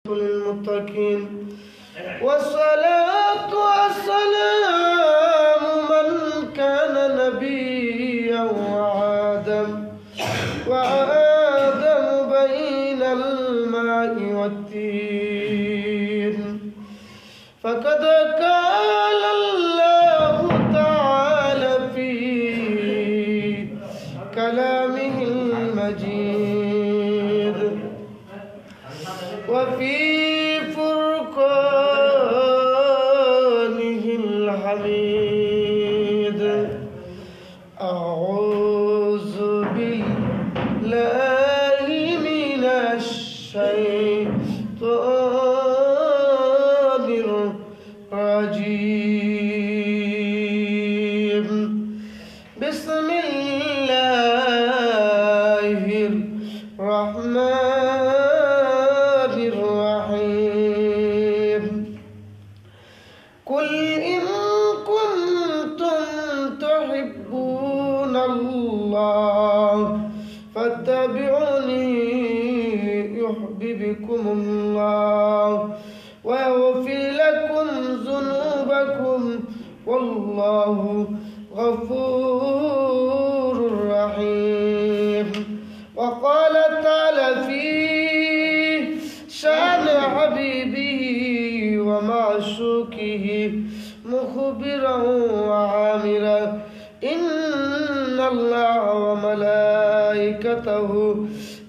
للمتقين والصلاة والسلام من كان نبيا وآدم بين الماء والتين فقد قال الله تعالى في كلامه المجيد وفي فرقانه الحميد أعوذ بالله من الشيطان الرجيم بسم الله الرحمن الرحيم قل إن كنتم تحبون الله فاتبعوني يحببكم الله ويغفر لكم ذنوبكم والله غفور رحيم وقال تعالى في شأن حبيبه ومعشوقه مخبرا وعامرا إن الله وملائكته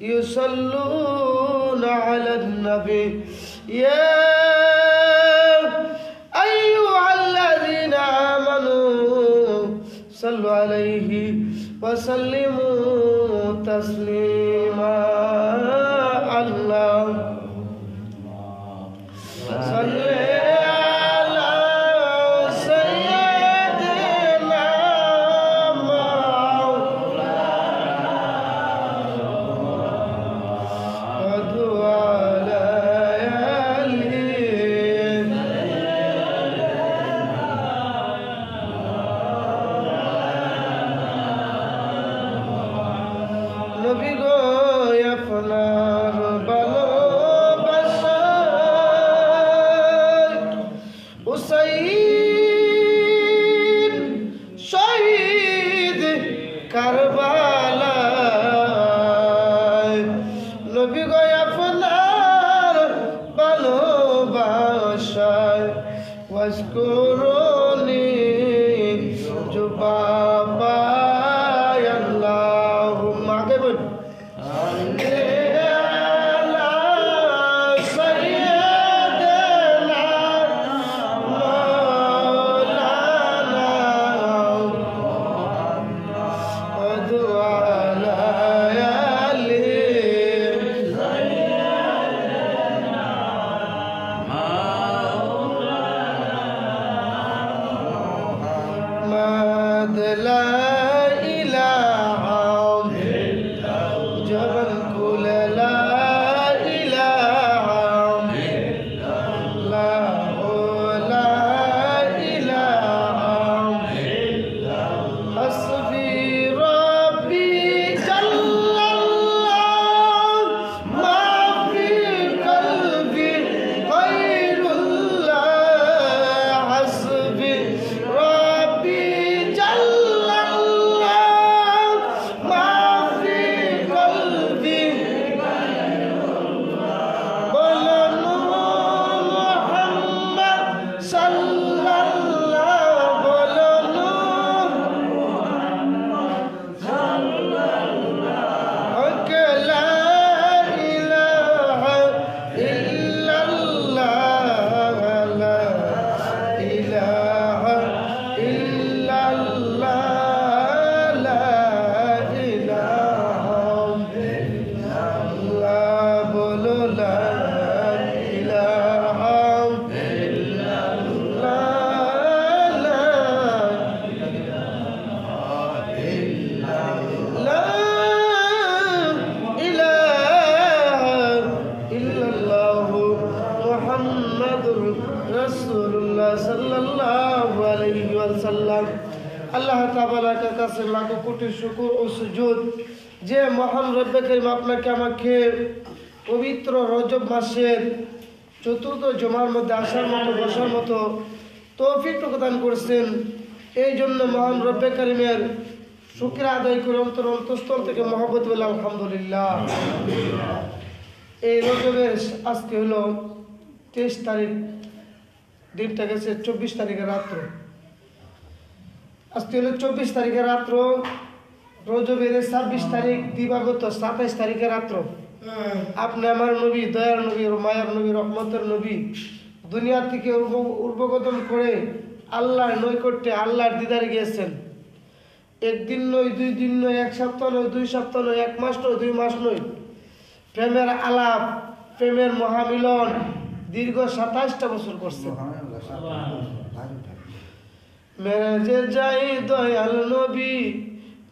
يصلون على النبي يا أيها الذين آمنوا صلوا عليه وسلموا تسليما الله صل على سيدنا محمد وعلى آله নবী গো আপনার ভালোবাসায় হুসাইন শহীদ কারবালায় নবী গো আপনার ভালোবাসায় ওয়াজকুরুনি জুবাবা আল্লাহুম্মা আগে বল আল্লাহ তাআলার কাছে লাখো কোটি শুকর ও সুজুদ যে মহান রব্বে কারীম আপনাকে আমাকে পবিত্র রজব মাসের চতুর্থ জমার মধ্যে আসার মতো বসার মতো তৌফিক প্রদান করছেন। এই জন্য মহান রব্বে কারিমের শুকর আদায় করে অন্তঃস্থল থেকে মহব্বত বলে আলহামদুলিল্লাহ। এই রজবের আজকে হলো 23 তারিখ, দিনটা গেছে 24 তারিখের রাত্র। আজকে হলো 24 তারিখের রাত্র, রজবের 26 তারিখ দিবাগত 27 তারিখের রাত্র। আপনি আমার নবী, দয়ার নবী, মায়ার নবী, রহমতের নবী দুনিয়া থেকে উর্বগতন করে আল্লাহর নৈকট্যে আল্লাহর দিদারে গিয়েছেন। একদিন নয়, 2 দিন নয়, 1 সপ্তাহ নয়, 2 সপ্তাহ নয়, 1 মাস নয়, 2 মাস নয়, প্রেমের আলাপ, প্রেমের মহামিলন দীর্ঘ 27টা বছর করছে। মেরাজে যাই দয়াল নবী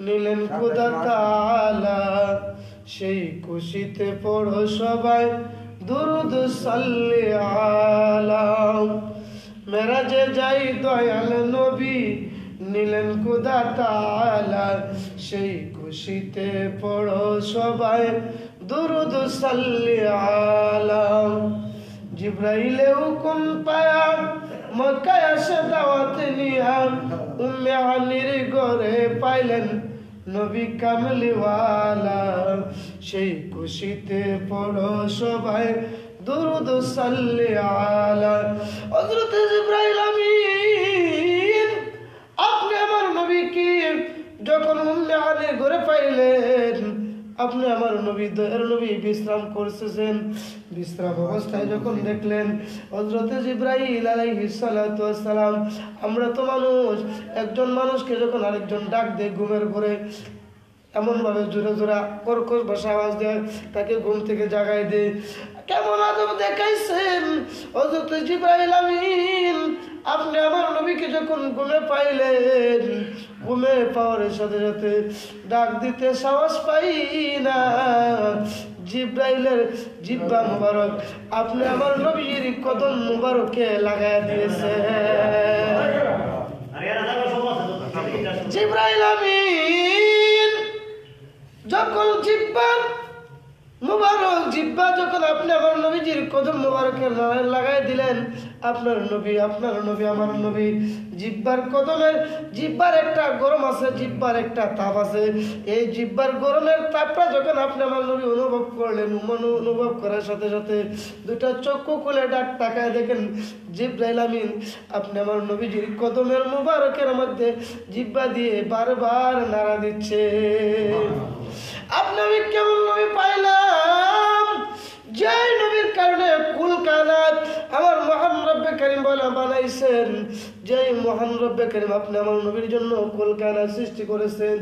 নিলেন খোদা তাআলা, সেই খুশিতে পড়ো সবাই দুরুদ সাল্লি আলা। মেরাজে যাই দয়াল নবী নিলেন খোদা তাআলা, সেই খুশিতে পড়ো সবাই দুরুদ সাল্লি আলা। জিব্রাইলে হুকুম পায়া মক্কায় আসে দাওয়াত নিয়া, উম্মে হানির ঘরে পাইলেন নবী কামলিওয়ালা, সেই খুশিতে পড়ো সবাই দুরুদ সাল্লি আলা। হযরত জিবরাইল আমিন আপনি আমার নবীকে যখন উম্মে হানির ঘরে পাইলেন, আপনি আমার নবী দয়ার নবী বিশ্রাম করতেছেন, বিশ্রাম অবস্থায় যখন দেখলেন হযরত জিবরাইল আলাইহিস সালাতু ওয়াস সালাম, আমরা তো মানুষ, একজন মানুষকে যখন আরেকজন ডাক দেয় ঘুমের ঘরে এমন ভাবে জোরে জোরে কর্কশ ভাষা আওয়াজ দেয়, তাকে ঘুম থেকে জাগায় দেয়, কেমন আদব দেখাইছেন হযরত জিবরাইল আমিন। আপনি আমার নবীকে যখন ঘুমে পাইলেন, ঘুমে পাওয়ার সাথে সাথে ডাক দিতে সাহস পাই না, জিবরাইলের জিহ্বা মুবারক আপনি আমার নবীর কদম মুবারকে লাগায় দিয়েছে। জিবরাইল আমিন যখন জিহ্বা মুবারক, জিহ্বা যখন আপনি আমার নবীজির কদম মুবারকে লাগাই দিলেন, আপনার নবী আমার নবী জিহ্বার কদমের, জিহ্বার একটা গরম আছে, জিহ্বার একটা তাপ আছে, এই জিহ্বার গরমের তাপটা যখন আপনি আমার নবী অনুভব করলেন, অনুভব করার সাথে সাথে দুটা চক্ষু খুলে ডাক তাকায় দেখেন জিবরাইল আমিন আপনি আমার নবীজির কদমের মুবারকের মধ্যে জিহ্বা দিয়ে বারবার নাড়া দিচ্ছে। আপনি আমি কেমন নবী পাইলাম, যে নবীর কারণে কুল কায়নাত আমার মহান রব্বে কারীম বলে বানাইছেন, যে মহান রব্বে কারীম আপনি আমার নবীর জন্য কুল কায়নাত সৃষ্টি করেছেন,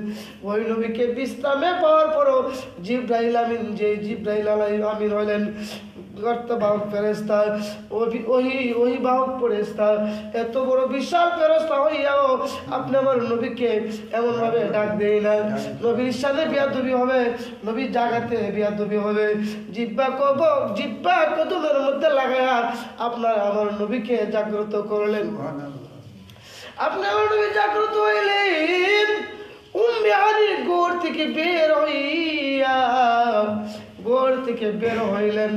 ওই নবীকে বিশ্রামে পাওয়ার পরও জিবরাইল আমিন, যে জিবরাইল আমিন হলেন বাহক ফেরেশতা, ওই বাহক ফেরেশতা, এত বড় বিশাল ফেরেশতা হইয়াও আপনি আমার নবীকে এমন ভাবে ডাক দেই না, নবীর সাথে বিয়াদবি হবে, নবীর জায়গাতে বিয়াদবি হবে, জিহ্বা কদমের মধ্যে লাগায়া আপনার আমার নবীকে জাগ্রত করলেন। আপনি আমার নবী জাগ্রত হইলেন, উম্মে হানির ঘর থেকে বের হইয়া, ঘর থেকে বের হইলেন,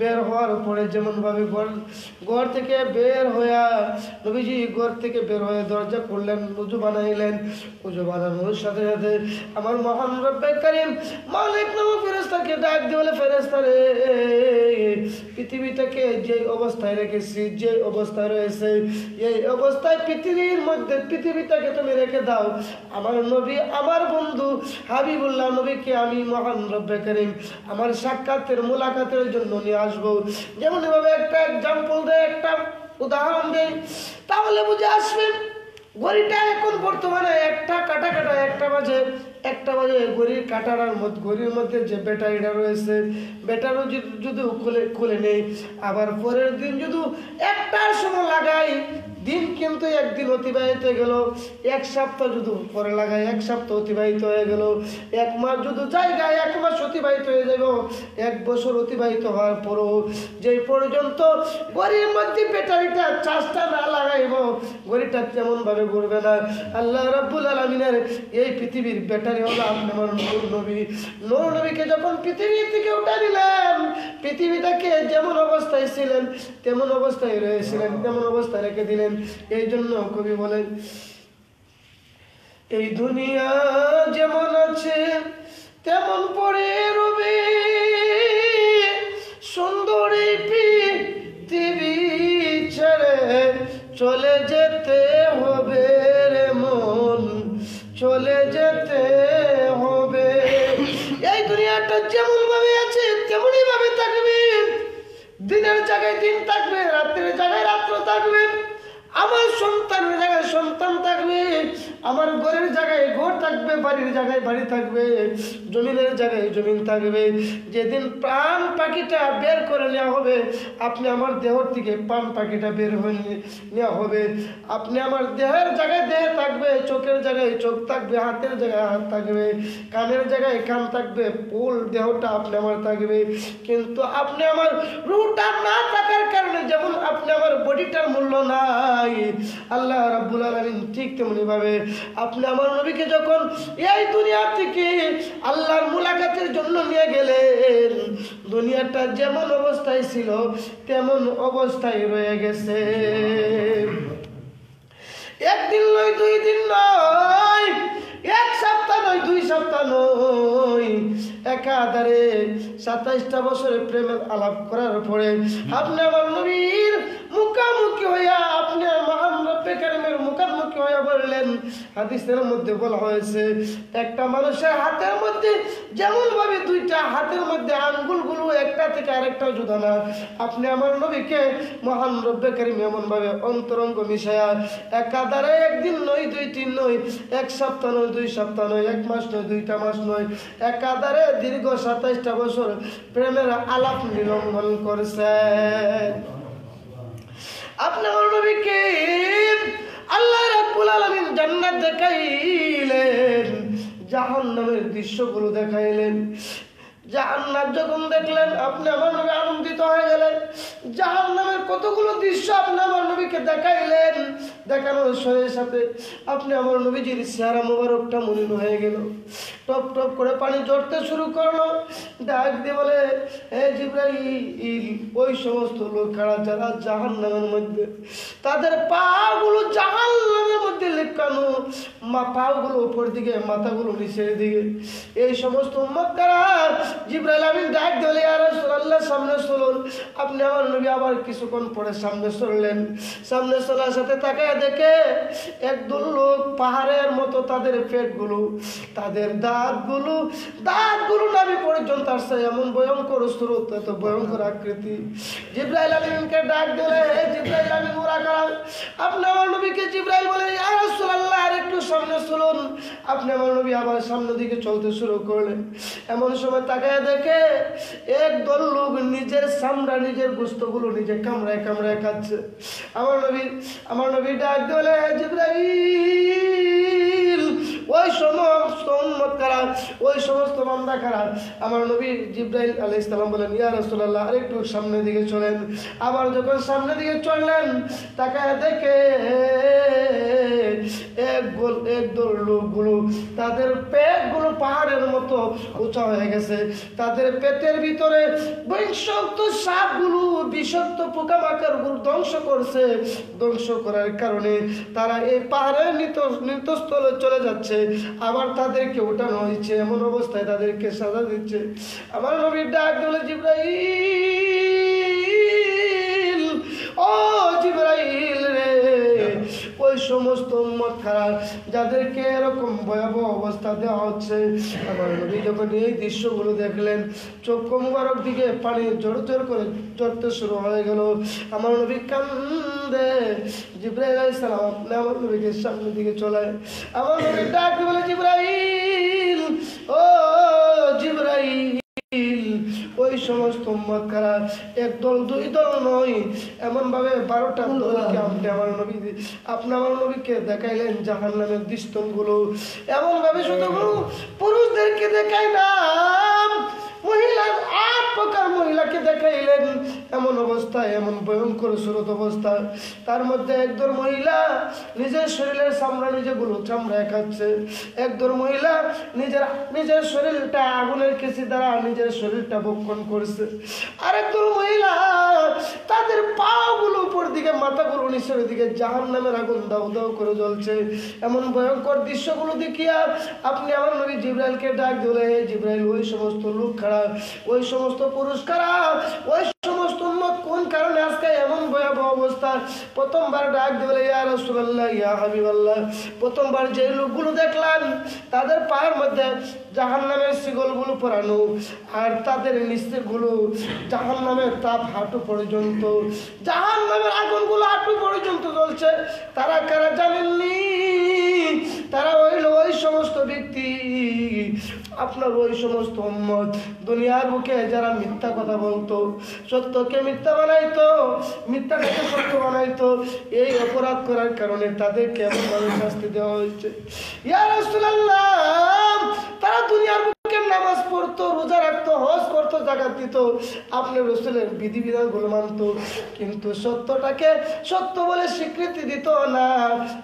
বের হওয়ার পরে যেমন ভাবে ঘর থেকে বের হইয়া নবীজি ঘর থেকে বের হয়ে দরজা খুললেন, উজু বানাইলেন, উজু বানানোর সাথে সাথে আমার মহান রব্বে কারীম মালিক নামক ফেরেশতাকে ডাক দিয়ে বলে, ফেরেশতা রে, পৃথিবীটাকে যে অবস্থায় রেখেছি, যে অবস্থায় রয়েছে, এই অবস্থায় পৃথিবীর মধ্যে পৃথিবীটাকে তুমি রেখে দাও, আমার নবী আমার বন্ধু হাবিবুল্লাহ নবীকে আমি মহান রব্বে কারীম আমার সাক্ষাতের মুলাকাতের জন্য নিয়ে আসবো। যেমন এভাবে একটা এক্সাম্পল দেয়, একটা উদাহরণ দেয়, তাহলে বুঝে আসবেন। ঘড়িটা এখন বর্তমানে একটা বাজে ঘড়ির কাটার মধ্যে, ঘড়ির মধ্যে যে ব্যাটারিটা রয়েছে, ব্যাটারি যদি খুলে নেই, আবার পরের দিন যদি 1টার সময় লাগাই, দিন কিন্তু একদিন অতিবাহিত হয়ে গেল, এক সপ্তাহ যদি পরে লাগায় 1 সপ্তাহ অতিবাহিত হয়ে গেল, 1 মাস যদি জায়গায় 1 মাস অতিবাহিত হয়ে যাব, 1 বছর অতিবাহিত হওয়ার পরও যে পর্যন্ত ঘড়ির মধ্যে ব্যাটারিটা চার্জটা না লাগাইব ঘড়িটা তেমন ভাবে ঘুরবে না। আল্লাহ রাব্বুল আলামিনের এই পৃথিবীর ব্যাটারি হলো আপনি আমার নূর নবী। নূর নবীকে যখন পৃথিবী থেকে উঠা দিলেন, পৃথিবীটাকে যেমন অবস্থায় ছিলেন তেমন অবস্থায় রয়েছিলেন, তেমন অবস্থায় রেখে দিলেন। এই জন্য কবি বলেন, এই দুনিয়া যেমন আছে তেমন পড়ে রবে, সুন্দরী পৃথিবী ছেড়ে চলে যেতে হবে রে মন, চলে যেতে হবে। এই দুনিয়াটা যেমন ভাবে আছে তেমনই ভাবে থাকবে, দিনের জায়গায় দিন থাকবে, রাত্রের জায়গায় রাত্র থাকবে, আমার সন্তানের জায়গায় সন্তান থাকবে, আমার ঘরের জায়গায় ঘর থাকবে, বাড়ির জায়গায় বাড়ি থাকবে, জমিনের জায়গায় জমিন থাকবে। যেদিন প্রাণ পাখিটা বের করে নেওয়া হবে, আপনি আমার দেহ থেকে প্রাণ পাখিটা বের হয়ে নেওয়া হবে। আপনি আমার দেহের জায়গায় দেহ থাকবে, চোখের জায়গায় চোখ থাকবে, হাতের জায়গায় হাত থাকবে, কানের জায়গায় কান থাকবে, ফুল দেহটা আপনি আমার থাকবে। কিন্তু আপনি আমার রূহটা না থাকার কারণে যেমন আপনি আমার বডিটার মূল্য নাই, আল্লাহ রাব্বুল আলামিন ঠিক তেমনি ভাবে আপনি আমার নবীকে যখন এই দুনিয়া থেকে আল্লাহর মুলাকাতের জন্য নিয়ে গেলেন, দুনিয়াটা যেমন অবস্থায় ছিল তেমন অবস্থায় রয়ে গেছে। একদিন নয়, 2 দিন নয়, 1 সপ্তাহ নয়, 2 সপ্তাহ নয়, একাধারে 27টা বছরে প্রেমের আলাপ করার পরে আপনি আমার নবীর মুখামুখি হইয়া, আপনি মহান রব্বে কারীমের মুখামুখি হইয়া বললেন। হাদিসের মধ্যে বলা হয়েছে, একটা মানুষের হাতের মধ্যে যেমন ভাবে 2টা হাতের মধ্যে আঙ্গুলগুলো একটা থেকে আরেকটা জুদা না, আপনি আমার নবীকে মহান রব্বে কারীম এমন ভাবে অন্তরঙ্গ মিশায়া একাধারে একদিন নয়, 2 দিন নয়, 1 সপ্তাহ নয়, 2 সপ্তাহ নয়, 1 মাস নয়, 2টা মাস নয়, একাধারে দীর্ঘ 27টা বছর প্রেমের আলাপ নিলম্বন করছেন। আপনি আমার নবীকে আল্লাহ রাব্বুল আলামিন জান্নাত দেখাইলেন, জাহান্নামের দৃশ্যগুলো দেখাইলেন। জাহান্নাম যখন দেখলেন আপনি আমার নবী আনন্দিত হয়ে গেলেন। জাহান্নামের কতগুলো দৃশ্য আপনি আমার নবীকে দেখাইলেন, দেখানোর সাথে সাথে আপনি আমার নবীজির চেহারা মোবারকটা মলিন হয়ে গেল, টপ টপ করে পানি ঝরতে শুরু করলো। ডাক দিয়ে বলে, হে জিবরাইল, ওই সমস্ত লোকেরা যারা জাহান্নামের মধ্যে, তাদের পাগুলো জাহান্নামের মধ্যে লিপকানো, পাগুলো উপর দিকে, মাথাগুলো নিচের দিকে, এই সমস্ত উম্মতরা। জিবরাইল আমিন ডাক দিলে, ইয়া রাসূলুল্লাহ সামনে চলুন। আপনি আমার নবী আবার কিছুক্ষণ পরে সামনে চললেন। সামনে চলার সাথে তাকায় দেখে একদল লোক পাহাড়ের মতো, তাদের পেটগুলো, তাদের দাঁতগুলো নাভি পর্যন্ত আসছে, এমন ভয়ঙ্কর স্রোত, এত ভয়ঙ্কর আকৃতি। জিবরাইল আমিনকে ডাক দিলে, হে জিবরাইল আমিন ওরা কারা? আপনি আমার নবীকে জিবরাইল বলে, ইয়া রাসূলুল্লাহ আর একটু সামনে চলুন। আপনি আমার নবী আবার সামনের দিকে চলতে শুরু করলেন। এমন সময় তাকায় দেখে একদল লোক নিজের চামড়া, নিজের গোশতগুলো নিজে কামড়ায় কামড়ায় খাচ্ছে। আমার নবী ডাক দিলে, জিবরাইল, ওই সমস্ত উম্মত কারা, ওই সমস্ত বান্দা কারা? আমার নবী জিবরাইল আলাইহিস সালাম বলেন, ইয়া রাসূলুল্লাহ আরেকটু সামনের দিকে চলেন। আবার যখন সামনের দিকে চললেন, তাকায় দেখে একদল লোকগুলো, তাদের পেটগুলো পাহাড়ের মতো উঁচা হয়ে গেছে, তাদের পেটের ভিতরে বিষাক্ত সাপগুলো, বিষাক্ত পোকামাকড়গুলো ধ্বংস করছে। ধ্বংস করার কারণে তারা এই পাহাড়ের নিত্যস্থলে চলে যাচ্ছে। আবার তাদেরকে উঠানো হয়েছে, এমন অবস্থায় তাদেরকে সাজা দিচ্ছে। আমার নবীর ডাক দিলে, জিবরাইল, ও জিবরাইল রে, ওই সমস্ত উম্মত খারাপ যাদেরকে এরকম ভয়াবহ অবস্থা দেওয়া হচ্ছে। আমার নবী যখন এই দৃশ্যগুলো দেখলেন, চক্ষু মুবারক দিকে পানি জোর জোর করে ঝরতে শুরু হয়ে গেল। আমার নবী কান্দে। জিবরাইল আলাইহিস সালাম আপনি আমার নবীকে সামনের দিকে চলায়। আমার নবী ডাক দিয়ে বলে, জিবরাইল, ও জিবরাইল, ওই সমস্ত উম্মত কারা, একদল দুই দল নয়, এমন ভাবে 12টা দলকে আপনি আমার নবীকে দেখাইলেন জাহান্নামের দৃষ্টান্তগুলো। এমন ভাবে শুধু পুরুষদেরকে দেখাই না, মহিলা 8 প্রকার মহিলাকে দেখাইলেন। এমন অবস্থায়, এমন ভয়ঙ্কর সুরত অবস্থা, তার মধ্যে একদল মহিলা নিজের শরীরের চামড়া নিজেগুলো চামড়ায় খাচ্ছে, একদল মহিলা নিজের শরীরটা আগুনের কেসি দ্বারা নিজের শরীরটা ভক্ষণ করছে, আরেকদল মহিলা তাদের পাগুলো উপর দিকে, মাথাগুলো নিচের দিকে জাহান্নামের আগুন দাউ দাউ করে জ্বলছে। এমন ভয়ঙ্কর দৃশ্যগুলো দেখিয়া আপনি আমার নবী জিবরাইলকে ডাক দিলে, জিবরাইল ওই সমস্ত লোক খারাপ, ওই সমস্ত পুরুষ খারাপ, ওই সমস্ত উম্মত কোন কারণে আজকে এমন ভয়াবহ অবস্থা। প্রথমবার ডাক দিলে, ইয়া রাসূলুল্লাহ, ইয়া হাবিবাল্লাহ, প্রথমবার যে লোকগুলো দেখলাম তাদের পায়ের মধ্যে জাহান্নামের শিকলগুলো পরানো, আর তাদের নিচেগুলো জাহান্নামের তাপ হাঁটু পর্যন্ত, জাহান্নামের আগুনগুলো হাঁটু পর্যন্ত জ্বলছে। তারা কারা জানেননি? তারা হইল ওই সমস্ত ব্যক্তি, আপনার ওই সমস্ত উম্মত দুনিয়ার বুকে যারা মিথ্যা কথা বলতো, সত্যকে মিথ্যা বানাইতো, মিথ্যাটাকে সত্য বানাইতো। এই অপরাধ করার কারণে তাদেরকে এমনভাবে শাস্তি দেওয়া হয়েছে। ইয়া রাসূলুল্লাহ, তারা দুনিয়ার বুকে নামাজ পড়তো, রোজা রাখতো, হজ করতো, জাকাত দিত, আপনি রাসূলের বিধিবিধানগুলো মানতো, কিন্তু সত্যটাকে সত্য বলে স্বীকৃতি দিত না,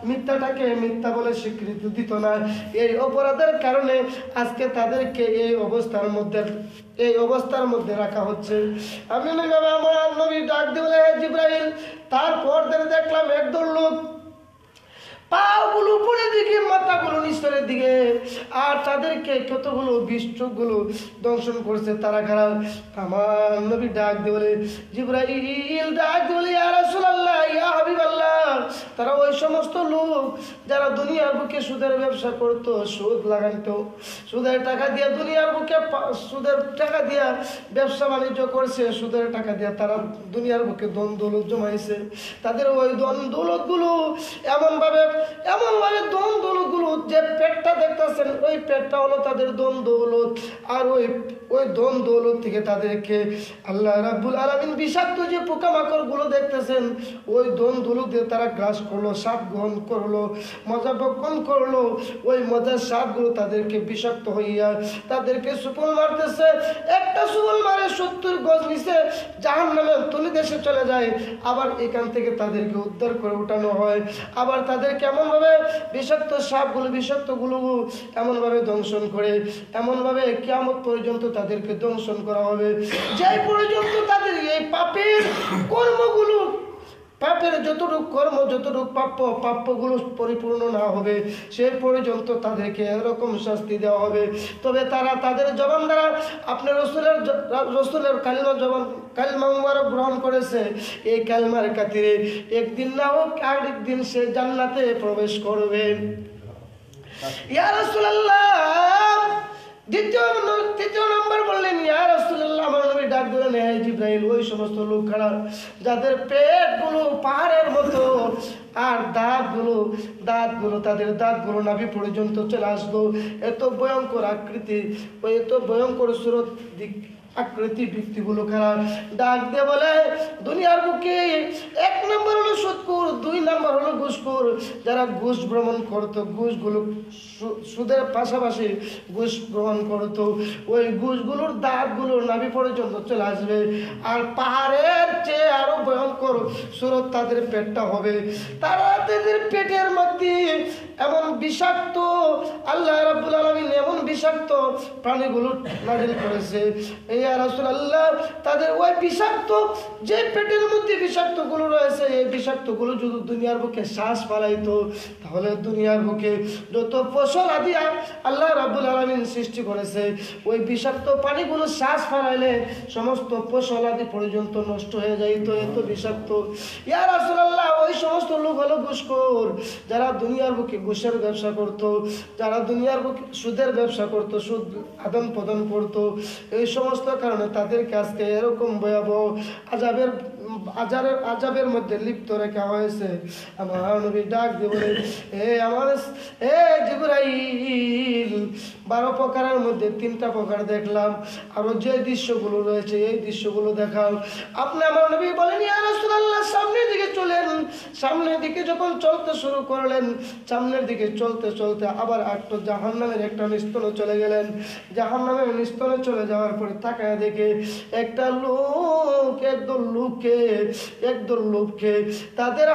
মিথ্যাটাকে মিথ্যা বলে স্বীকৃতি দিত না। এই অপরাধের কারণে আজকে তাদেরকে এই অবস্থার মধ্যে রাখা হচ্ছে। আমি আমার নবী ডাক দিলে, জিবরাইল, তারপর দেখলাম একদল লোক পাগুলো উপরের দিকে, মাথাগুলো নিচের দিকে, আর তাদেরকে কতগুলো বিষ্ঠগুলো দংশন করছে। তারা খারাপ। আমার নবী ডাক দিয়ে বলে, জিবরাইল ডাক দিয়ে বলে, ইয়া রাসূলুল্লাহ, ইয়া হাবিবাল্লাহ, তারা ওই সমস্ত লোক যারা দুনিয়ার বুকে সুদের ব্যবসা করতো, সুদ লাগাইতো, সুদের টাকা দিয়ে দুনিয়ার বুকে সুদের টাকা দিয়া ব্যবসা বাণিজ্য করছে, সুদের টাকা দিয়া তারা দুনিয়ার বুকে ধন দৌলত জমাইছে। তাদের ওই ধন দৌলত গুলো এমনভাবে ধন দৌলত গুলো, যে পেটটা দেখতেছেন ওই পেটটা হলো তাদের ধন দৌলত, আর ওই ধন দৌলত থেকে তাদেরকে আল্লাহ রাব্বুল আলামিন বিষাক্ত যে পোকামাকড় গুলো দেখতেছেন, ওই ধন দৌলত দিয়ে তারা গ্রাস করলো, স্বাদ গ্রহণ করলো, মজা ভক্ষণ করলো। ওই মজার স্বাদগুলো তাদেরকে বিষাক্ত হইয়া তাদেরকে সুফল মারতেছে। একটা সুফল মারে 70 গজ নিচে জাহান্নামের তলি দেশে চলে যায়, আবার এখান থেকে তাদেরকে উদ্ধার করে উঠানো হয়। আবার তাদের কেমনভাবে বিষাক্ত সাপগুলো, বিষাক্তগুলো এমনভাবে দংশন করে, এমনভাবে কিয়ামত পর্যন্ত তাদেরকে দংশন করা হবে, যে পর্যন্ত তাদের এই পাপের কর্মগুলো, পাপের যতটুকু কর্ম, যতটুকু প্রাপ্যগুলো পরিপূর্ণ না হবে, সে পর্যন্ত তাদেরকে এরকম শাস্তি দেওয়া হবে। তবে তারা তাদের জবান দ্বারা আপনার রসুলের কালিমা মুবারক গ্রহণ করেছে। এই কালিমার খাতিরে একদিন না হোক আরেকদিন সে জান্নাতে প্রবেশ করবে। ইয়া রাসূলুল্লাহ, তৃতীয় নম্বর বললেন, ইয়া রাসূলুল্লাহ, আমার নবী ডাক দিলেন, হে জিবরাইল, ওই সমস্ত লোক খারাপ যাদের পেটগুলো পাহাড়ের মতো, আর দাঁতগুলো তাদের দাঁতগুলো নাভি পর্যন্ত চলে আসলো। এত ভয়ঙ্কর আকৃতি, এত ভয়ঙ্কর সুরত আকৃতি ব্যক্তিগুলো খারাপ। ডাক দিয়ে বলে, দুনিয়ার বুকে 1 নম্বর হলো সুদখোর, 2 নম্বর হলো ঘুষখোর। যারা ঘুষ ভ্রমণ করতো, ঘুষগুলো সুদের পাশাপাশি ঘুষ গ্রহণ করতো, ওই ঘুষগুলোর দাঁতগুলো নাভি পর্যন্ত চলে আসবে, আর পাহাড়ের চেয়ে আরো ভয়ঙ্কর সুরত তাদের পেটটা হবে। তারা তাদের পেটের মধ্যে এমন বিষাক্ত, আল্লাহ রাব্বুল আলামিন এমন বিষাক্ত প্রাণীগুলো নাজিল করেছে। ইয়া রাসূলুল্লাহ, তাদের ওই বিষাক্ত যে পেটের মধ্যে বিষাক্তগুলো রয়েছে, এই বিষাক্তগুলো যদি দুনিয়ার বুকে শ্বাস ফেলাইতো, তাহলে দুনিয়ার বুকে যত ফসল আদি আল্লাহ রাব্বুল আলামিন সৃষ্টি করেছে, ওই বিষাক্ত পানিগুলো শ্বাস ফেলাইলে সমস্ত ফসল আদি পর্যন্ত নষ্ট হয়ে যাইতো, এত বিষাক্ত। ইয়া রাসূলুল্লাহ, ওই সমস্ত লোক হলো ঘুষখোর, যারা দুনিয়ার বুকে ঘুষের ব্যবসা করতো, যারা দুনিয়ার বুকে সুদের ব্যবসা করতো, সুদ আদান প্রদান করতো। এই সমস্ত কারণে তাদের কাছে এরকম ভয়াবহ আযাবের আযাবের মধ্যে লিপ্ত রাখা হয়েছে। আমার নবী ডাক দিয়ে বলে, জিবরাইল, 12 প্রকারের মধ্যে 3টা প্রকার দেখলাম, আরো যে দৃশ্যগুলো রয়েছে এই দৃশ্যগুলো দেখাও। আপনি আমার নবী বলেন, ইয়া রাসূলুল্লাহ, সামনের দিকে চলেন। সামনের দিকে যখন চলতে শুরু করলেন, সামনের দিকে চলতে চলতে আবার একটু জাহান্নামের একটা নিস্তনে চলে গেলেন। জাহান্নামের নিস্তনে চলে যাওয়ার পরে তাকায় দেখে একটা লোক, একদল লোককে তাদের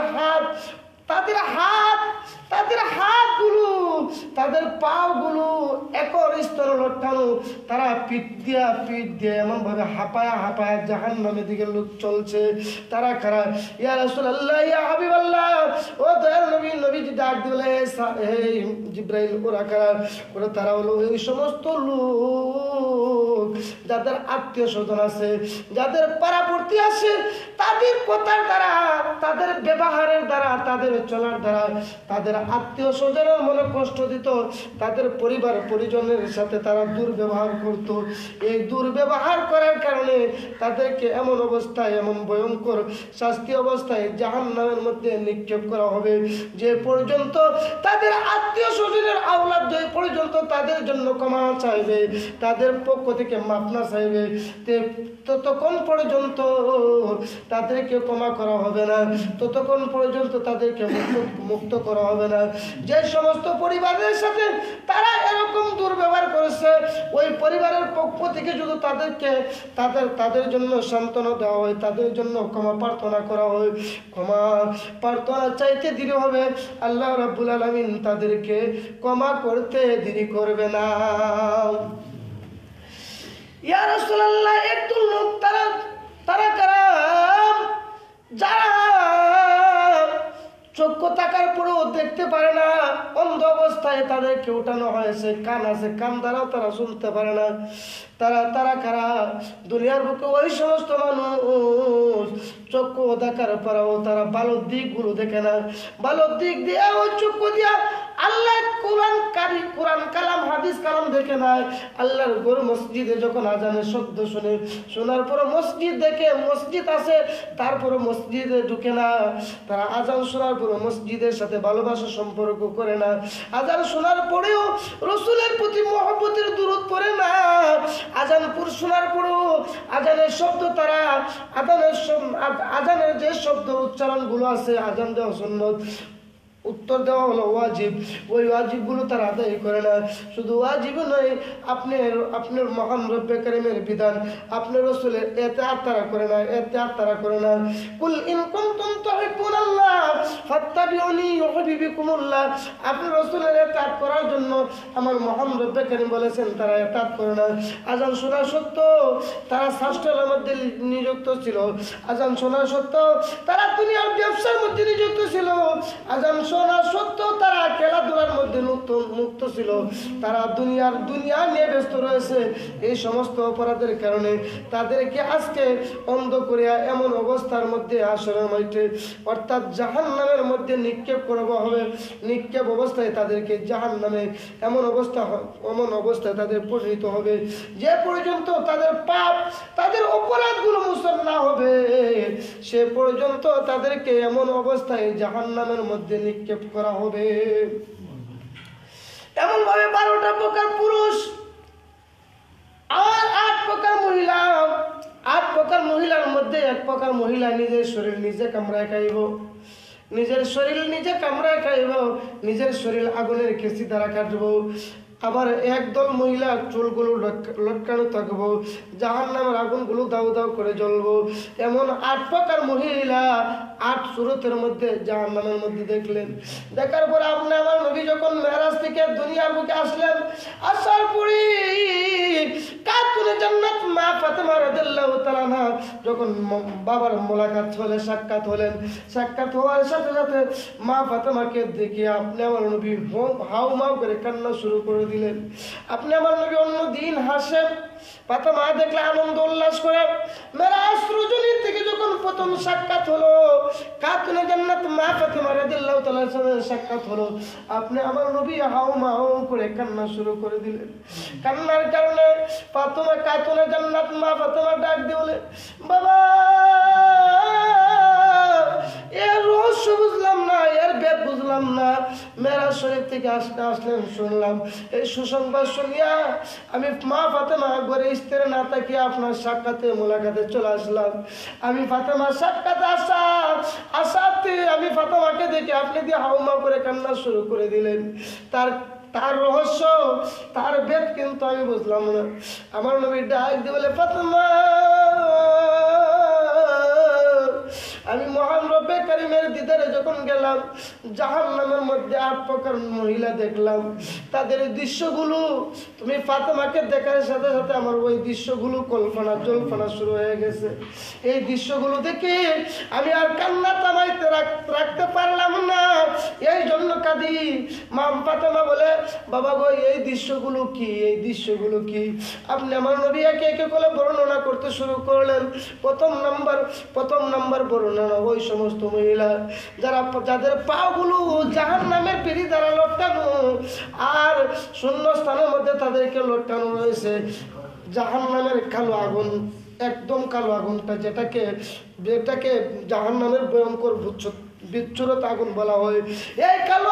হাতগুলো, তাদের পাগুলো একর স্তরে লটকানো, তারা পিঠ দিয়ে এমন ভাবে হাঁপায়া জাহান্নামের দিকে লোক চলছে। তারা খারা, ইয়া রাসূলুল্লাহ, ইয়া হাবিবাল্লাহ, ও দয়ার নবীজি ডাক দিলে, হে জিবরাইল, ওরা কারা? ওরা তারা হলো এই সমস্ত লোক যাদের আত্মীয় স্বজন আছে, যাদের পাড়াপড়তি আছে, তাদের কথার দ্বারা, তাদের ব্যবহারের দ্বারা, তাদের চলার দ্বারা তাদের আত্মীয় স্বজনের মনে কষ্ট দিত, তাদের পরিবার পরিজনের সাথে তারা দুর্ব্যবহার করত। এই দুর্ব্যবহার করার কারণে তাদেরকে এমন অবস্থায়, এমন ভয়ঙ্কর শাস্তি অবস্থায় জাহান্নামের মধ্যে নিক্ষেপ করা হবে, যে পর্যন্ত তাদের আত্মীয় স্বজনের আওলাদ যে পর্যন্ত তাদের জন্য ক্ষমা চাইবে, তাদের পক্ষ থেকে মাফ না চাইবে, ততক্ষণ পর্যন্ত তাদেরকে ক্ষমা করা হবে না, ততক্ষণ পর্যন্ত তাদেরকে মুক্ত করা হবে না। যে সমস্ত পরিবারের সাথে তারা এরকম দুর্ব্যবহার করেছে, ওই পরিবারের পক্ষ থেকে যদি তাদের জন্য সান্ত্বনা দেওয়া হয়, তাদের জন্য ক্ষমা প্রার্থনা করা হয়, ক্ষমা প্রার্থনা চাইতে দেরি হবে, আল্লাহ রাব্বুল আলামিন তাদেরকে ক্ষমা করতে দেরি করবে না। ইয়া রাসূলুল্লাহ, একদল লোক তারা কারা? যারা চক্ষু থাকার পরেও দেখতে পারে না, অন্ধ অবস্থায় তাদেরকে উঠানো হয়েছে, কান আছে, কান দ্বারাও তারা শুনতে পারে না। তারা কারা? দুনিয়ার বুকে ওই সমস্ত মানুষ চক্ষু দেখার পরেও তারা ভালো দিকগুলো দেখে না, ভালো দিক দিয়ে ওই চক্ষু দিয়া আল্লাহ কোরআন কালাম, হাদিস কালাম দেখে নাই। আল্লাহর ঘর মসজিদে যখন আজানের শব্দ শোনার পর মসজিদ দেখে, মসজিদ আছে, তারপরে মসজিদে ঢুকে না। তারা আজান শোনার পর মসজিদের সাথে ভালোবাসা সম্পর্ক করে না। আজান শোনার পরেও রসুলের প্রতি মহব্বতের দরুদ পড়ে না। আজান শোনার পরেও আজানের শব্দ, তারা আজানের যে শব্দ উচ্চারণগুলো আছে, আজান দেওয়া সুন্নত, উত্তর দেওয়া হলো ওয়াজিব, ওই ওয়াজিবগুলো তারা আদায় করে না। শুধু ওয়াজিব নয়, আপনার মহান রব্বে কারীমের বিধান, আপনার রাসূলের ইতাআত তারা করে না। কুল ইন কুনতুম তুহিব্বুনাল্লাহ ফাত্তাবিউনি ইউহিব্বুকুমুল্লাহ, আপনার রাসূলের ইতাআত করার জন্য আমার মহান রব্বে কারীম বলেছেন, তারা ইতাআত করে না। আজান শোনা সত্ত্বেও তারা শাস্ত্রের মধ্যে নিযুক্ত ছিল, আজান শোনা সত্ত্বেও তারা দুনিয়ার ব্যবসার মধ্যে নিযুক্ত ছিল, আজান শোনা সত্ত্বেও তারা খেলাধুলার মধ্যে মুক্ত ছিল, তারা দুনিয়া নিয়ে ব্যস্ত রয়েছে। এই সমস্ত অপরাধের কারণে তাদেরকে আজকে অন্ধ করিয়া এমন অবস্থার মধ্যে হাসরের মাঠে, অর্থাৎ জাহান্নামের মধ্যে নিক্ষেপ করা হবে। নিক্ষেপ অবস্থায় তাদেরকে জাহান্নামে এমন অবস্থায় তাদের পরিণত হবে, যে পর্যন্ত তাদের পাপ, তাদের অপরাধগুলো মোচন না হবে, সে পর্যন্ত তাদেরকে এমন অবস্থায় জাহান্নামের মধ্যে নিক্ষেপ করা হবে। এমন ভাবে 12টা প্রকার পুরুষ আর 8 প্রকার মহিলা। 8 প্রকার মহিলার মধ্যে 1 প্রকার মহিলা নিজের শরীর নিজে কামড়ায় খাইব, নিজের শরীর নিজে কামড়ায় খাইব, নিজের শরীর আগুনের কেসি দ্বারা কাটব। আবার একদল মহিলা চুলগুলো লটকানো থাকবো, জাহান্নামের আগুনগুলো দাউ দাউ করে জ্বলবো। এমন 8 প্রকার মহিলা 8 সুরতের মধ্যে জাহান্নামের মধ্যে দেখলেন। দেখার পরে আপনি আমার নবী যখন মেরাজ থেকে দুনিয়ার বুকে আসলেন, আসার পরে কাতুনে জান্নাত মা ফাতেমা রাদিয়াল্লাহু তাআলা আনহা যখন বাবার মোলাকাত হলে, সাক্ষাৎ হলেন, সাক্ষাৎ হওয়ার সাথে সাথে মা ফাতেমাকে দেখে আপনি আমার নবী হাউ মাউ করে কান্না শুরু করে দিলেন। আপনি আমার নবী অন্য দিন হাসেন, ফাতেমা দেখলে আনন্দ উল্লাস করে। মেরাজ রজনী থেকে যখন প্রথম সাক্ষাৎ হলো, খাতুনে জান্নাত মা ফাতেমা রাদিয়াল্লাহু তাআলা সাথে সাক্ষাৎ হলো। আপনি আমার নবী হাউ মাউ করে কান্না শুরু করে দিলেন। কান্নার কারণে ফাতেমা খাতুনে জান্নাত মা ফাতেমা ডাক দিয়ে বলে, বাবা এর রহস্য বুঝলাম না, এর বেদ বুঝলাম না। মেরাজ শরীফ থেকে আসলেন, শুনলাম এই সুসংবাদ শুনিয়া আমি মা ফাতেমা ঘরে স্থির না তাকিয়ে আপনার সাক্ষাতে মোলাকাতে চলে আসলাম। আমি ফাতেমার সাক্ষাতে আসাতে আমি ফাতেমাকে দেখে আপনি দিয়ে হাউমা করে কান্না শুরু করে দিলেন। তার রহস্য, তার বেদ কিন্তু আমি বুঝলাম না। আমার নবী ডাক দিয়ে বলে, ফাতেমা আমি মহান রব্বে কারিমের দিদারে যখন গেলাম, জাহান্নামের মধ্যে 8 প্রকার মহিলা দেখলাম। তাদের দৃশ্যগুলো তুমি ফাতেমাকে দেখার সাথে সাথে আমার ওই দৃশ্যগুলো কল্পনা জল্পনা শুরু হয়ে গেছে। এই দৃশ্যগুলো দেখে আমি আর কান্না থামাইতে রাখতে পারলাম না, এই জন্য কাঁদি। মা ফাতেমা বলে, বাবা গো এই দৃশ্যগুলো কি, এই দৃশ্যগুলো কি? আপনি আমার নবী একে একে করে বর্ণনা করতে শুরু করলেন। প্রথম নাম্বার বর্ণনা ওই সমস্ত মহিলা যাদের পাগুলো জাহান্নামের পিঁড়ি দ্বারা লটকানো, আর শূন্য স্থানের মধ্যে তাদেরকে লটকানো রয়েছে জাহান্নামের কালো আগুন, একদম কালো আগুনটা, যেটাকে জাহান্নামের ভয়ঙ্কর বিচ্ছুরত আগুন বলা হয়। এই কালো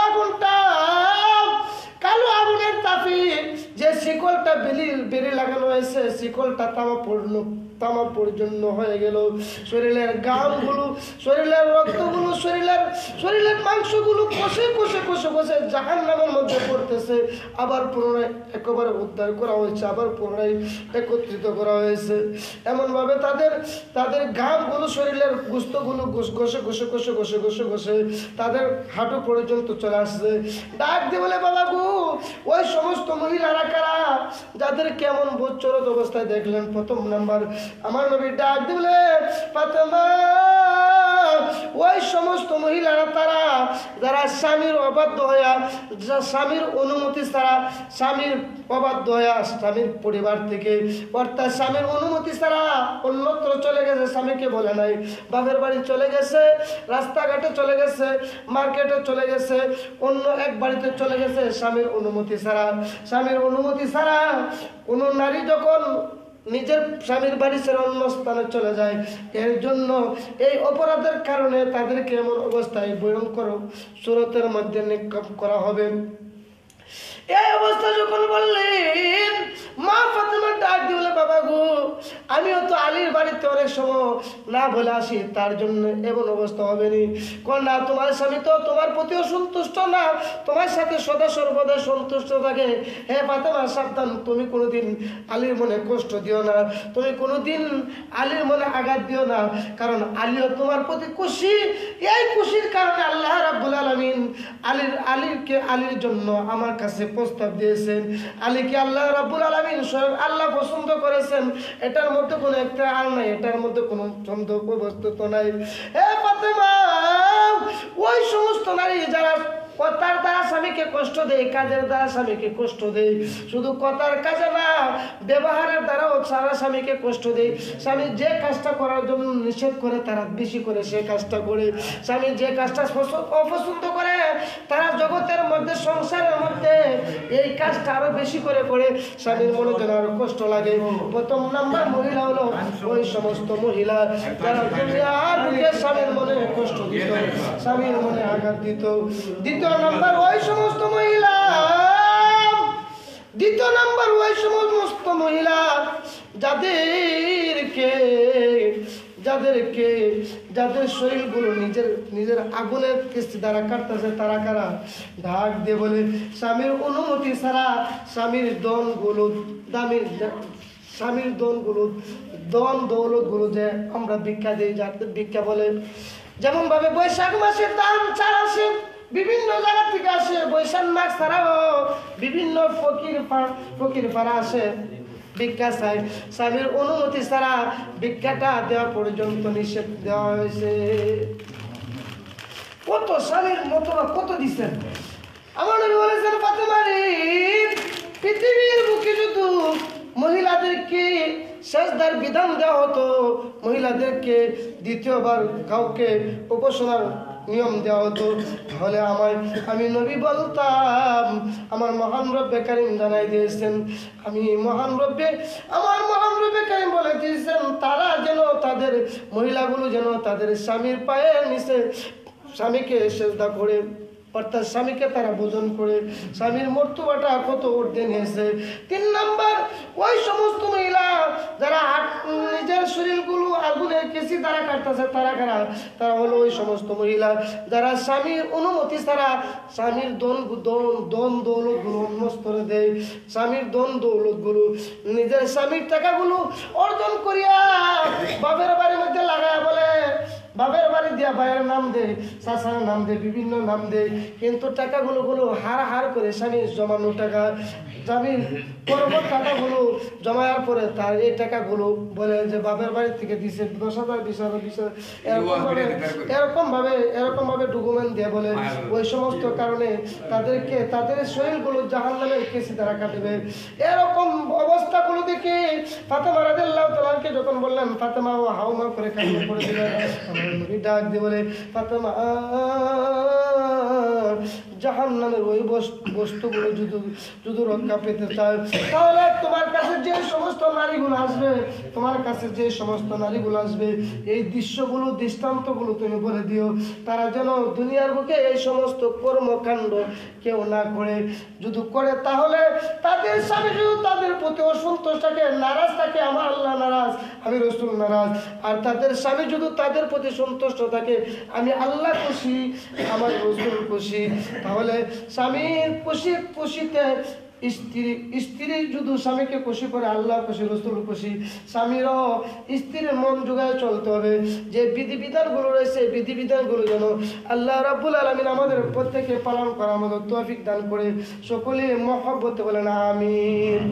আগুনের তাপে যে শিকলটা বেরি লাগানো হয়েছে, শিকলটা তামা পর্যন্ত হয়ে গেল। শরীরের ঘামগুলো, শরীরের রক্তগুলো, শরীরের মাংসগুলো কষে জাহান্নামের মধ্যে পড়তেছে। আবার পুনরায় একেবারে উদ্ধার করা হয়েছে, আবার পুনরায় একত্রিত করা হয়েছে। এমনভাবে তাদের ঘামগুলো, শরীরের গোস্তগুলো ঘষে তাদের হাঁটু পর্যন্ত চলে আসছে। ডাক দিয়ে বলে, বাবা গো ওই সমস্ত মহিলারা কারা, যাদের কেমন বোধচরত অবস্থায় দেখলেন? প্রথম নাম্বার আমার নবী ডাক দিয়ে বলে, ফাতেমা ওই সমস্ত মহিলারা তারা যারা স্বামীর অবাধ্য হইয়া, স্বামীর অনুমতি ছাড়া, স্বামীর অবাধ্য হইয়া স্বামীর পরিবার থেকে, অর্থাৎ স্বামীর অনুমতি ছাড়া অন্যত্র চলে গেছে, স্বামীকে বলে নাই, বাপের বাড়ি চলে গেছে, রাস্তাঘাটে চলে গেছে, মার্কেটে চলে গেছে, অন্য এক বাড়িতে চলে গেছে স্বামীর অনুমতি ছাড়া। কোনো নারী যখন নিজের স্বামীর বাড়ি ছেড়ে অন্য স্থানে চলে যায়, এর জন্য এই অপরাধের কারণে তাদেরকে এমন অবস্থায় ভয়ঙ্কর সুরতের মধ্যে নিক্ষেপ করা হবে। এই অবস্থা যখন বললেন, মা ফাতেমা ডাক দিয়ে বলে, বাবা গো আমিও তো আলীর বাড়িতে অনেক সময় না বলে আসি, তার জন্য এমন অবস্থা হবে নি। না, তোমার স্বামী তো তোমার প্রতিও সন্তুষ্ট না, তোমার সাথে সদা সর্বদা সন্তুষ্ট থাকে। হে ফাতেমা সাবধান, তুমি কোনোদিন আলীর মনে কষ্ট দিও না, তুমি কোনোদিন আলীর মনে আঘাত দিও না, কারণ আলীও তোমার প্রতি খুশি। এই খুশির কারণে আল্লাহ রাব্বুল আলামিন আলীর জন্য আমার কাছে প্রস্তাব দিয়েছেন। আলীকে আল্লাহ রাব্বুল আলামিন স্বয়ং আল্লাহ পছন্দ করেছেন, এটার মধ্যে কোনো একটা আর নাই, এটার মধ্যে কোনো সন্দেহ বস্তুত নাই। হে ফাতেমা, ওই সমস্ত নারী যারা কথার দ্বারা স্বামীকে কষ্ট দেয়, কাজের দ্বারা স্বামীকে কষ্ট দেয়, শুধু কথার কাজে না ব্যবহারের দ্বারাও সারা স্বামীকে কষ্ট দেয়। স্বামী যে কাজটা করার জন্য নিষেধ করে তারা বেশি করে সে কাজটা করে, স্বামী যে কাজটা অপছন্দ করে তারা জগতের মধ্যে, সংসারের মধ্যে এই কাজটা আরো বেশি করে স্বামীর মনে যেন আরো কষ্ট লাগে। প্রথম নাম্বার মহিলা হলো ওই সমস্ত মহিলা যারা স্বামীর মনে কষ্ট দিত, স্বামীর মনে আঘাত দিত। দ্বিতীয় নাম্বার ওই সমস্ত মহিলা যাদের শরীরগুলো নিজের আগুনের কিস্তি দ্বারা কাটতেছে, তারা কারা? ঢাক দিয়ে বলে, স্বামীর অনুমতি ছাড়া স্বামীর দন দৌলত গুলো যে আমরা ভিক্ষা দিই, যাদের ভিক্ষা বলে, যেমন ভাবে বৈশাখ মাসে ধান চাল আসে, বিভিন্ন জায়গা থেকে আসে, বৈশাখ মাস ছাড়াও বিভিন্ন ফকির পাড়া আসে, ভিক্ষা চাই, স্বামীর অনুমতি ছাড়া ভিক্ষাটা দেওয়া পর্যন্ত নিষেধ দেওয়া হয়েছে। কত স্বামীর মতবা কত দিচ্ছেন। আমার নবী বলেছেন, ফাতেমা রে, পৃথিবীর বুকে শুধু মহিলাদেরকে সেজদার বিধান দেওয়া হতো, মহিলাদেরকে দ্বিতীয়বার কাউকে উপাসনার নিয়ম দেওয়া হতো। তাহলে আমি নবী বলতাম, আমার মহান রব্বে কারিম জানাই দিয়েছেন, আমার মহান রব্বে কারিম বলে দিয়েছেন, তারা যেন তাদের মহিলাগুলো যেন তাদের স্বামীর পায়ের নিচে স্বামীকে সেজদা করে, অর্থাৎ স্বামীকে তারা ভোজন করে। স্বামীর মর্তবাটা কত ঊর্ধ্বে নিয়েছে। 3 নাম্বার, ওই সমস্ত মহিলা যারা নিজের শরীরগুলো আগুনের কেসি দ্বারা কাটতেছে, তারা হলো ওই সমস্ত মহিলা যারা স্বামীর অনুমতি ছাড়া স্বামীর দন দৌলতগুলো নষ্ট করে দেয়। স্বামীর দন দৌলতগুলো, নিজের স্বামীর টাকাগুলো অর্জন করিয়া বাপের বাড়ির মধ্যে লাগায় বলে, বাপের বাড়ি দিয়া ভাইয়ের নাম দেয়, চাচার নাম দেয়, বিভিন্ন নাম দেয়, কিন্তু টাকাগুলো হার করে স্বামীর জমানো টাকা, স্বামীর পরবর টাকাগুলো জমায়ার পরে তার এই টাকাগুলো বলে যে বাপের বাড়ি থেকে দিছে 10,000 20,000 এরকম ভাবে ডকুমেন্ট দিয়ে বলে। ওই সমস্ত কারণে তাদের শরীরগুলো জাহান্নামের কেসি দ্বারা কাটবে। এরকম অবস্থাগুলো দেখে ফাতেমা রাদিয়াল্লাহু তাআলা আনহাকে যখন বললেন, ফাতেমা ও হাউমা করে কান্না করে দিলেন। নবী ডাক দিয়ে বলে, ফাতেমা, জাহান্নামের ওই বস্তুগুলো যদি রক্ষা পেতে চায়, তাহলে তোমার কাছে যে সমস্ত নারীগুলো আসবে, এই দৃষ্টান্তগুলো তুমি বলে দিও, তারা যেন দুনিয়ার বুকে এই সমস্ত কর্মকাণ্ড কেউ না করে। যদি করে তাহলে তাদের স্বামী যদি তাদের প্রতি অসন্তুষ্ট থাকে, নারাজ থাকে, আমার আল্লাহ নারাজ, আমি রাসূল নারাজ। আর তাদের স্বামী যদি তাদের প্রতি সন্তুষ্ট থাকে, আমি আল্লাহ খুশি, আমার রাসূল খুশি। তাহলে স্বামীর খুশিতে স্ত্রী যদি স্বামীকে খুশি করে, আল্লাহ খুশি, রাসূল খুশি। স্বামীরও স্ত্রীর মন জোগায় চলতে হবে। যে বিধিবিধানগুলো রয়েছে, বিধিবিধানগুলো যেন আল্লাহ রাব্বুল আলামিন আমাদের প্রত্যেকে পালন করা আমাদের তৌফিক দান করে। সকলে মহব্বতে বলেন আমিন।